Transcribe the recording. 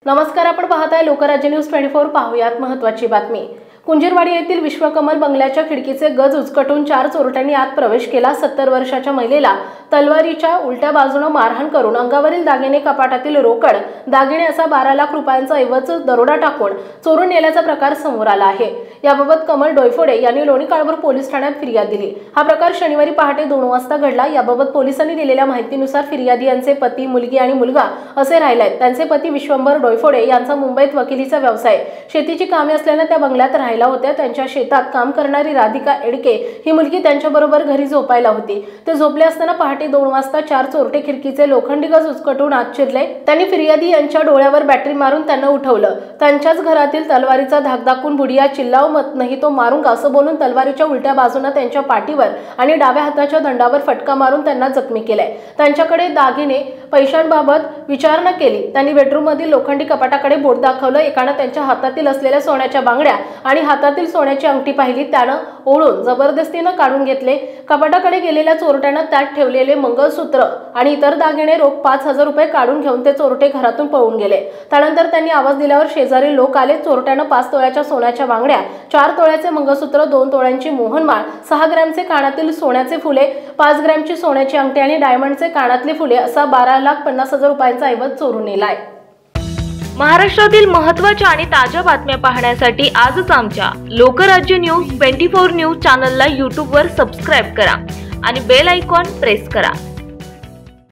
नमस्कार, आपण पाहताय लोकराज्य न्यूज 24। पाहुयात महत्त्वाची बातमी। कुंजीरवाडी येथील विश्वकमल बंगल्याच्या खिडकीचे गज उचकटून 4 चोरट्यांनी आत प्रवेश केला। 70 वर्षाच्या महिलेला तलवारीच्या उलट्या बाजूने मारहाण करून अंगावरील दागिने, कपाटातील रोकड दागिने असा 12 लाख रुपयांचा ऐवज दरोडा टाकून चोरून नेल्याचा प्रकार समोर आला आहे। याबाबत कमल डोईफोडे यांनी लोणी काळभोर पोलीस ठाण्यात फिर्याद दिली। हा प्रकार शनिवारी पहाटे 2 वाजता घडला। याबाबत पोलिसांनी दिलेल्या माहितीनुसार फिर्यादी यांचे पती, मुलगी आणि मुलगा असे राहिले। त्यांचे पती विश्वंभर डोईफोडे यांचा मुंबईत वकिलीचा व्यवसाय, शेतीची कामे असल्याने त्या बंगल्यात राहिला होत्या। त्यांच्या शेतात काम करणारी राधिका एडके ही मुलगी त्यांच्याबरोबर घरी झोपायला होती। ते झोपले असताना पहाटे 2 वाजता 4 चोरटे खिडकीचे लोखंडी गज उचकटून आत शिरले। त्यांनी फिर्यादी यांच्या डोळ्यावर बॅटरी मारून त्यांना उठवलं। त्यांच्याच घरातील तलवारीचा धाक दाखवून बुडिया चिल्लाओ मत नाही तो मारूंगा असं बोलून तलवारीच्या उलट्या बाजूने त्यांच्या पाठीवर आणि डाव्या हाताच्या दंडावर फटका मारून त्यांना जखमी केले। त्यांच्याकडे दागिने, पैशांबाबत विचारणा केली। त्यांनी बेडरूम मधील लोखंडी कपाटाकडे बोट दाखवलं। एकाने त्यांच्या हातातील असलेल्या सोन्याच्या बांगड्या आणि हातातील सोन्याची अंगठी पाहिली। त्यानं ओढून जबरदस्तीने काढून घेतले। कपाटाकडे गेलेल्या चोरट्यानं त्यात ठेवलेले मंगळसूत्र आणि इतर दागिने रोख 5000 रुपये काढून घेऊन ते चोरटे घरातून पळून गेले। त्यानंतर त्यांनी आवाज दिल्यावर शेजारी लोक आले। चोरट्यानं 5 तोळ्याच्या सोन्याच्या बांगड्या, 4 तोळ्याचे मंगळसूत्र, 2 तोळ्यांची मोहनमाळ, 6 ग्रॅमचे कानातील सोन्याचे फुले, 5 ग्रॅमची सोन्याची अंगठी आणि डायमंडचे कानातले फुले असा 12,50,000 रुपयांचा ऐवज चोरून नेलाय। महाराष्ट्रातील महत्त्वाच्या आणि ताज्या बातम्या पाहण्यासाठी आजच आमच्या लोकराज्य न्यूज 24 न्यूज चॅनलला YouTube वर सबस्क्राइब करा आणि बेल आयकॉन प्रेस करा।